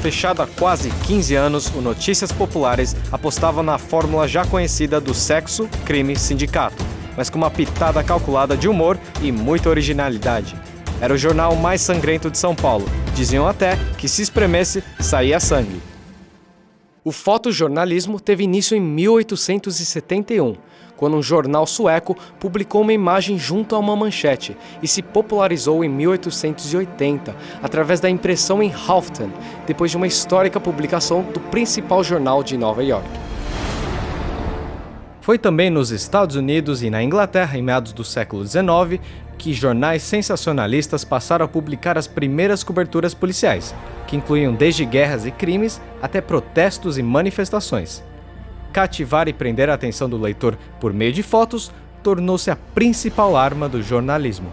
Fechado há quase 15 anos, o Notícias Populares apostava na fórmula já conhecida do sexo, crime, sindicato, mas com uma pitada calculada de humor e muita originalidade. Era o jornal mais sangrento de São Paulo. Diziam até que se espremesse, saía sangue. O fotojornalismo teve início em 1871, quando um jornal sueco publicou uma imagem junto a uma manchete e se popularizou em 1880, através da impressão em Halfdan, depois de uma histórica publicação do principal jornal de Nova York. Foi também nos Estados Unidos e na Inglaterra, em meados do século XIX, que jornais sensacionalistas passaram a publicar as primeiras coberturas policiais, que incluíam desde guerras e crimes até protestos e manifestações. Cativar e prender a atenção do leitor por meio de fotos tornou-se a principal arma do jornalismo.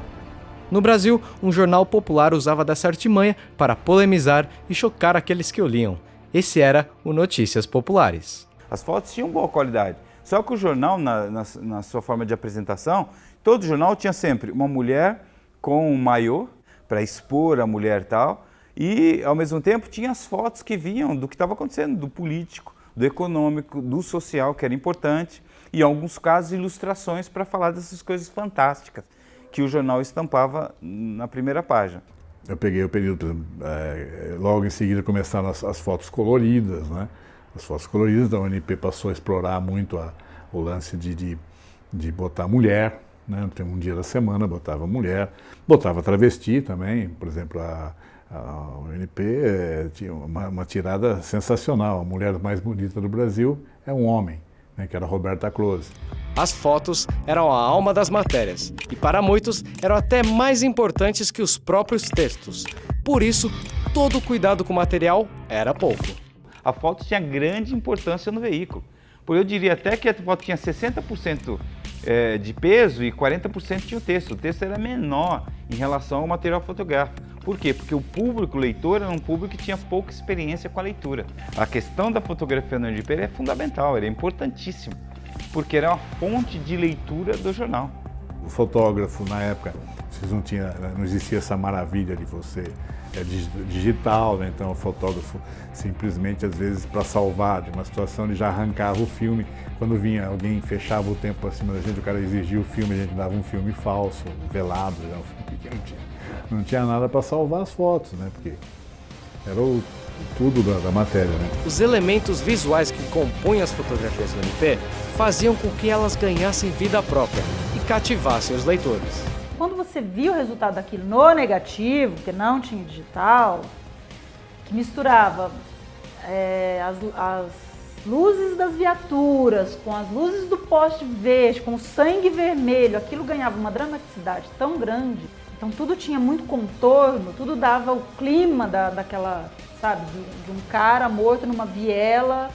No Brasil, um jornal popular usava dessa artimanha para polemizar e chocar aqueles que o liam. Esse era o Notícias Populares. As fotos tinham boa qualidade, só que o jornal, na sua forma de apresentação, todo jornal tinha sempre uma mulher com um maiô para expor a mulher e tal, e ao mesmo tempo tinha as fotos que vinham do que estava acontecendo, do político, do econômico, do social, que era importante, e em alguns casos ilustrações para falar dessas coisas fantásticas que o jornal estampava na primeira página. Eu peguei o período, por exemplo, logo em seguida começaram as fotos coloridas, né? As fotos coloridas, então a UNP passou a explorar muito o lance de botar mulher, né? Tem um dia da semana botava mulher, botava travesti também, por exemplo, a UNP tinha uma tirada sensacional. A mulher mais bonita do Brasil é um homem, né, que era Roberta Close. As fotos eram a alma das matérias e, para muitos, eram até mais importantes que os próprios textos. Por isso, todo cuidado com o material era pouco. A foto tinha grande importância no veículo. Eu diria até que a foto tinha 60% de peso e 40% tinha o texto. O texto era menor em relação ao material fotográfico. Por quê? Porque o público leitor era um público que tinha pouca experiência com a leitura. A questão da fotografia no NP é fundamental, é importantíssimo, porque era uma fonte de leitura do jornal. O fotógrafo, na época, não existia essa maravilha de você digital, né? Então o fotógrafo simplesmente, às vezes, para salvar de uma situação, ele já arrancava o filme. Quando vinha alguém, fechava o tempo acima da gente, o cara exigia o filme, a gente dava um filme falso, velado, já um filme que não tinha nada para salvar as fotos, né? Porque era tudo da matéria, né? Os elementos visuais que compunham as fotografias do NP faziam com que elas ganhassem vida própria e cativassem os leitores. Quando você via o resultado daquilo no negativo, que não tinha digital, que misturava as luzes das viaturas com as luzes do poste verde, com o sangue vermelho, aquilo ganhava uma dramaticidade tão grande. Então tudo tinha muito contorno, tudo dava o clima daquela, sabe, de um cara morto numa viela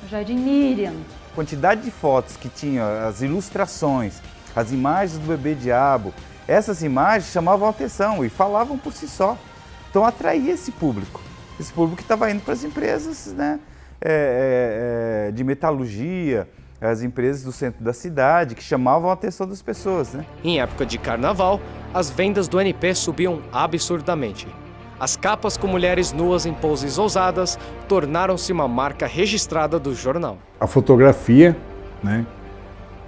no Jardim Miriam. A quantidade de fotos que tinha, as ilustrações, as imagens do bebê diabo, essas imagens chamavam a atenção e falavam por si só. Então atraía esse público que estava indo para as empresas, né, de metalurgia, as empresas do centro da cidade, que chamavam a atenção das pessoas, né? Em época de carnaval, as vendas do NP subiam absurdamente. As capas com mulheres nuas em poses ousadas tornaram-se uma marca registrada do jornal. A fotografia, né?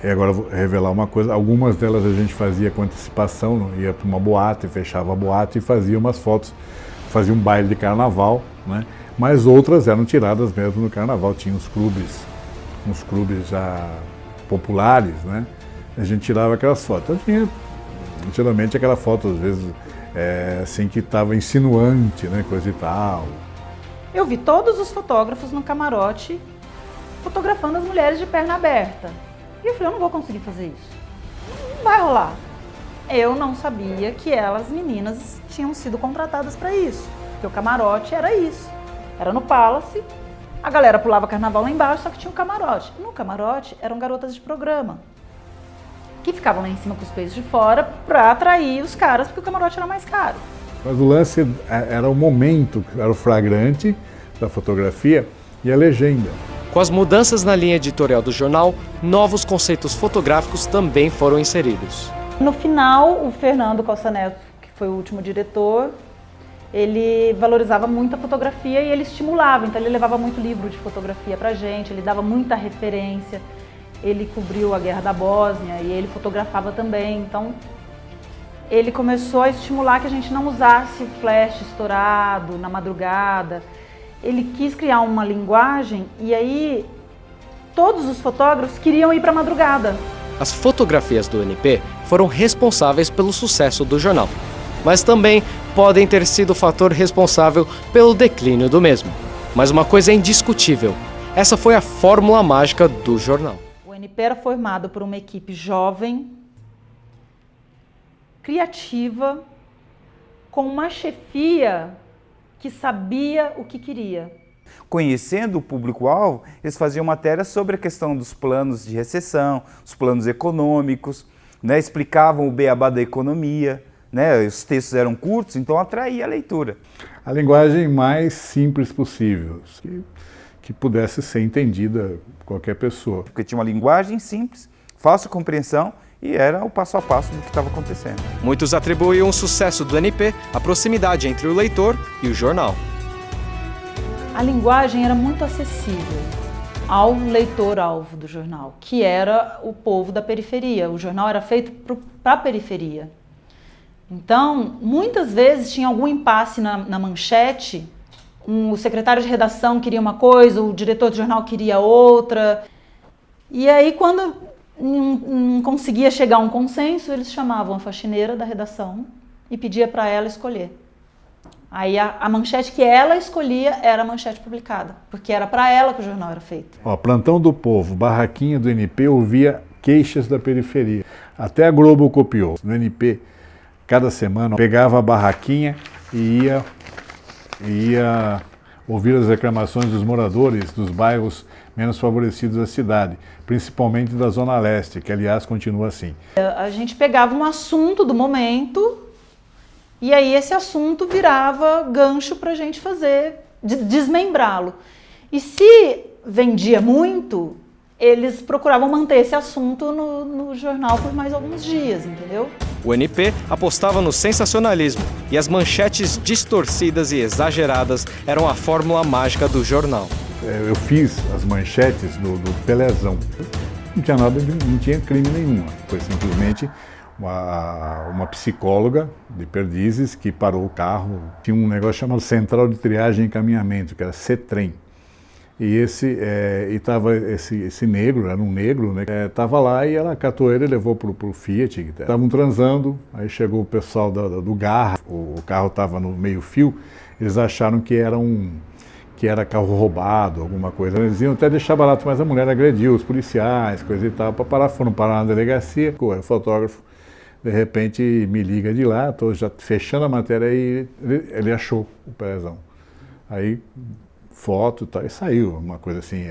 E agora vou revelar uma coisa, algumas delas a gente fazia com antecipação, ia para uma boate, fechava a boate e fazia umas fotos, fazia um baile de carnaval, né? Mas outras eram tiradas mesmo no carnaval, tinha uns clubes já populares, né? A gente tirava aquelas fotos. Eu tinha, geralmente, aquela foto, às vezes, assim, que estava insinuante, né? Coisa e tal. Eu vi todos os fotógrafos no camarote fotografando as mulheres de perna aberta. E eu falei, eu não vou conseguir fazer isso. Não vai rolar. Eu não sabia que elas, meninas, tinham sido contratadas para isso. Porque o camarote era isso. Era no Palace, a galera pulava carnaval lá embaixo, só que tinha um camarote. No camarote eram garotas de programa, que ficavam lá em cima com os peitos de fora para atrair os caras, porque o camarote era mais caro. Mas o lance era o momento, era o flagrante da fotografia e a legenda. Com as mudanças na linha editorial do jornal, novos conceitos fotográficos também foram inseridos. No final, o Fernando Costa Neto, que foi o último diretor, ele valorizava muito a fotografia e ele estimulava, então ele levava muito livro de fotografia pra gente, ele dava muita referência, ele cobriu a Guerra da Bósnia e ele fotografava também, então ele começou a estimular que a gente não usasse flash estourado na madrugada. Ele quis criar uma linguagem e aí todos os fotógrafos queriam ir para a madrugada. As fotografias do NP foram responsáveis pelo sucesso do jornal, mas também podem ter sido o fator responsável pelo declínio do mesmo. Mas uma coisa é indiscutível, essa foi a fórmula mágica do jornal. O NP era formado por uma equipe jovem, criativa, com uma chefia que sabia o que queria. Conhecendo o público-alvo, eles faziam matérias sobre a questão dos planos de recessão, os planos econômicos, né? Explicavam o beabá da economia, né? Os textos eram curtos, então atraía a leitura. A linguagem mais simples possível, que pudesse ser entendida por qualquer pessoa. Porque tinha uma linguagem simples, fácil compreensão, e era o passo a passo do que estava acontecendo. Muitos atribuíam o sucesso do NP à proximidade entre o leitor e o jornal. A linguagem era muito acessível ao leitor-alvo do jornal, que era o povo da periferia. O jornal era feito para a periferia. Então, muitas vezes tinha algum impasse na manchete, o secretário de redação queria uma coisa, o diretor do jornal queria outra. E aí, quando não conseguia chegar a um consenso, eles chamavam a faxineira da redação e pedia para ela escolher. Aí a manchete que ela escolhia era a manchete publicada, porque era para ela que o jornal era feito. Plantão do Povo, barraquinha do NP, ouvia queixas da periferia. Até a Globo copiou. No NP, cada semana, pegava a barraquinha e ia ouvir as reclamações dos moradores dos bairros menos favorecidos da cidade, principalmente da Zona Leste, que aliás continua assim. A gente pegava um assunto do momento e aí esse assunto virava gancho para a gente fazer, desmembrá-lo. E se vendia muito, eles procuravam manter esse assunto no jornal por mais alguns dias, entendeu? O NP apostava no sensacionalismo e as manchetes distorcidas e exageradas eram a fórmula mágica do jornal. Eu fiz as manchetes do Pelezão. Não tinha nada, não tinha crime nenhum. Foi simplesmente uma psicóloga de Perdizes que parou o carro. Tinha um negócio chamado Central de Triagem e Encaminhamento, que era CETREM. E estava esse negro, era um negro, né? Estava lá e ela catou ele e levou para o Fiat. Estavam transando, aí chegou o pessoal do Garra, o carro estava no meio-fio, eles acharam que era carro roubado, alguma coisa. Eles iam até deixar barato, mas a mulher agrediu os policiais, coisa e tal, foram parar na delegacia. O fotógrafo, de repente, me liga de lá, estou já fechando a matéria e ele achou o Pelezão. Aí, foto e tal, e saiu uma coisa assim,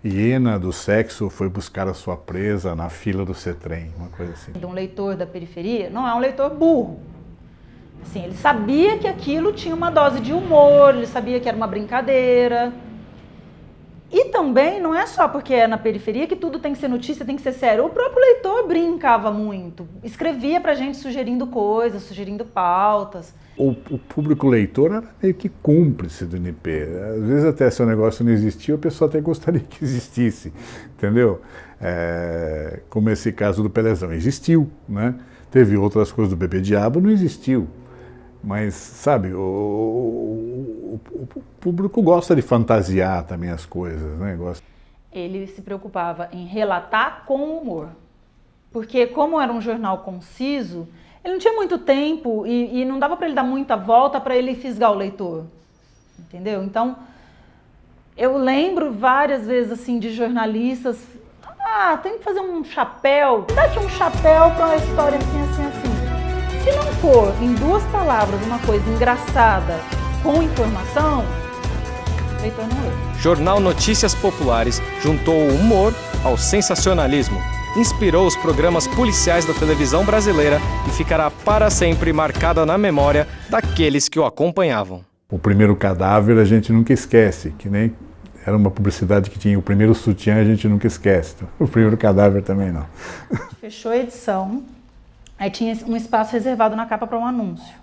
hiena do sexo foi buscar a sua presa na fila do CETREM, uma coisa assim. Um leitor da periferia não é um leitor burro. Assim, ele sabia que aquilo tinha uma dose de humor, ele sabia que era uma brincadeira. E também não é só porque é na periferia que tudo tem que ser notícia, tem que ser sério. O próprio leitor brincava muito, escrevia pra gente sugerindo coisas, sugerindo pautas. O público leitor era meio que cúmplice do NP. Às vezes até se o negócio não existia, o pessoal até gostaria que existisse, entendeu? Como esse caso do Pelezão, existiu, né? Teve outras coisas do Bebê Diabo, não existiu. Mas, sabe, o público gosta de fantasiar também as coisas, né? Ele se preocupava em relatar com humor. Porque como era um jornal conciso, ele não tinha muito tempo e não dava para ele dar muita volta para ele fisgar o leitor, entendeu? Então, eu lembro várias vezes assim de jornalistas, tem que fazer um chapéu, dá aqui um chapéu para uma história assim, assim, assim. Se não for em 2 palavras uma coisa engraçada com informação, o leitor não lê. Jornal Notícias Populares juntou o humor ao sensacionalismo. Inspirou os programas policiais da televisão brasileira e ficará para sempre marcada na memória daqueles que o acompanhavam. O primeiro cadáver a gente nunca esquece, que nem era uma publicidade que tinha o primeiro sutiã, a gente nunca esquece. O primeiro cadáver também não. Fechou a edição, aí tinha um espaço reservado na capa para um anúncio.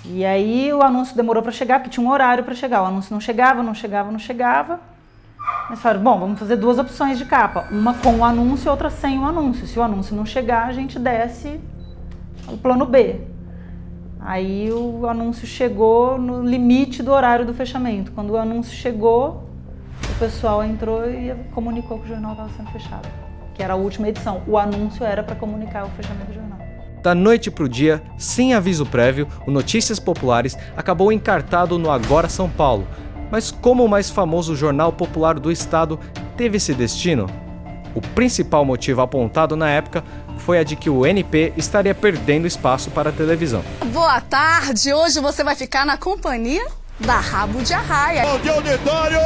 E aí o anúncio demorou para chegar, porque tinha um horário para chegar. O anúncio não chegava. Mas falaram, bom, vamos fazer 2 opções de capa. Uma com o anúncio e outra sem o anúncio. Se o anúncio não chegar, a gente desce o plano B. Aí o anúncio chegou no limite do horário do fechamento. Quando o anúncio chegou, o pessoal entrou e comunicou que o jornal estava sendo fechado. Que era a última edição. O anúncio era para comunicar o fechamento do jornal. Da noite para o dia, sem aviso prévio, o Notícias Populares acabou encartado no Agora São Paulo. Mas como o mais famoso jornal popular do estado teve esse destino? O principal motivo apontado na época foi a de que o NP estaria perdendo espaço para a televisão. Boa tarde, hoje você vai ficar na companhia da Rabo de Arraia. Bom dia, auditório!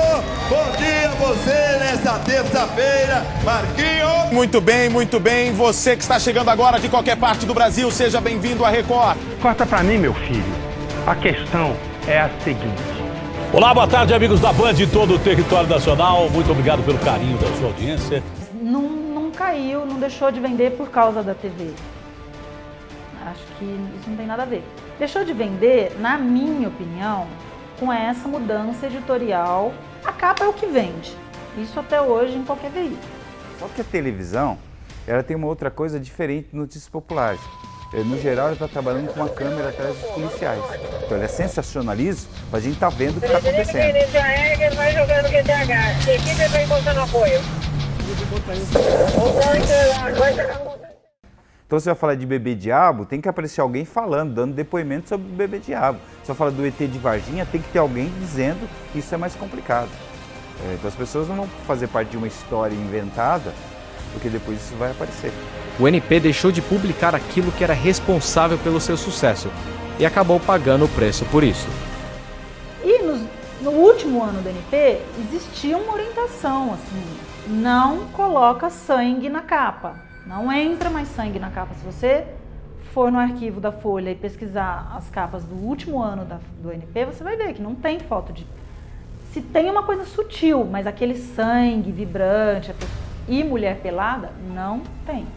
Bom dia a você nessa terça-feira, Marquinhos! Muito bem. Você que está chegando agora de qualquer parte do Brasil, seja bem-vindo à Record. Corta pra mim, meu filho. A questão é a seguinte. Olá, boa tarde, amigos da Band de todo o território nacional. Muito obrigado pelo carinho da sua audiência. Não caiu, não deixou de vender por causa da TV. Acho que isso não tem nada a ver. Deixou de vender, na minha opinião, com essa mudança editorial. A capa é o que vende. Isso até hoje em qualquer veículo. Só que a televisão, ela tem uma outra coisa diferente de notícias populares. No geral, ela está trabalhando com uma câmera atrás dos policiais. Então, ela é sensacionalismo, mas a gente está vendo o que está acontecendo. Ele vai jogando o QTH. E aqui vai botando apoio. Então, você vai falar de Bebê Diabo, tem que aparecer alguém falando, dando depoimento sobre o Bebê Diabo. Se eu falar do ET de Varginha, tem que ter alguém dizendo que isso é mais complicado. Então, as pessoas não vão fazer parte de uma história inventada, porque depois isso vai aparecer. O NP deixou de publicar aquilo que era responsável pelo seu sucesso e acabou pagando o preço por isso. E no último ano do NP, existia uma orientação, assim, não coloca sangue na capa, não entra mais sangue na capa. Se você for no arquivo da Folha e pesquisar as capas do último ano do NP, você vai ver que não tem foto de... Se tem uma coisa sutil, mas aquele sangue vibrante e mulher pelada, não tem.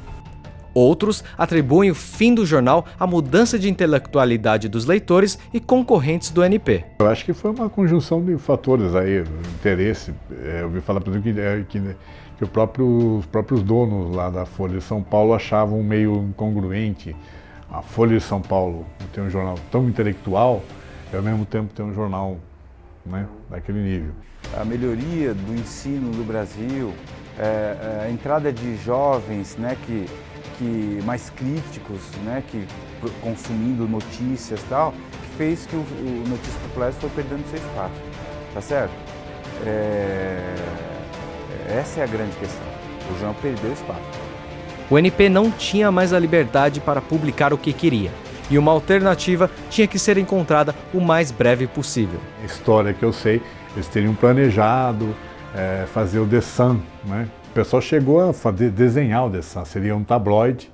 Outros atribuem o fim do jornal à mudança de intelectualidade dos leitores e concorrentes do NP. Eu acho que foi uma conjunção de fatores aí, interesse. Eu ouvi falar, por exemplo, que os próprios donos lá da Folha de São Paulo achavam meio incongruente a Folha de São Paulo ter um jornal tão intelectual e ao mesmo tempo ter um jornal, né, daquele nível. A melhoria do ensino do Brasil, a entrada de jovens, né, que mais críticos, né, que consumindo notícias e tal, que fez que o Notícias Populares foi perdendo seu espaço, tá certo? Essa é a grande questão, o jornal perdeu espaço. O NP não tinha mais a liberdade para publicar o que queria, e uma alternativa tinha que ser encontrada o mais breve possível. A história que eu sei, eles teriam planejado fazer o The Sun, né? O pessoal chegou a desenhar o The Sun, seria um tabloide,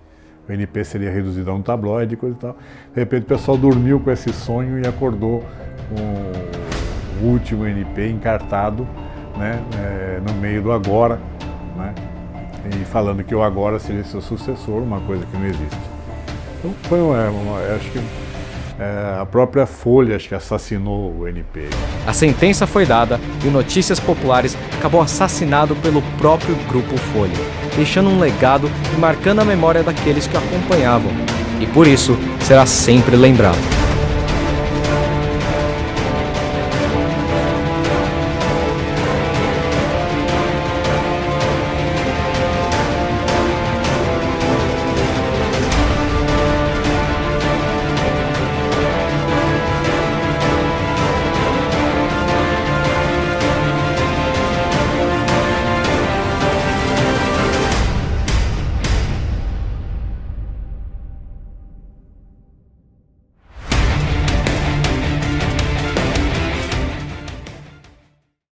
o NP seria reduzido a um tabloide e coisa e tal. De repente o pessoal dormiu com esse sonho e acordou com o último NP encartado, né, no meio do Agora, né, e falando que o Agora seria seu sucessor, uma coisa que não existe. Então foi acho que a própria Folha acho que assassinou o NP. A sentença foi dada e o Notícias Populares acabou assassinado pelo próprio Grupo Folha, deixando um legado e marcando a memória daqueles que o acompanhavam. E por isso será sempre lembrado.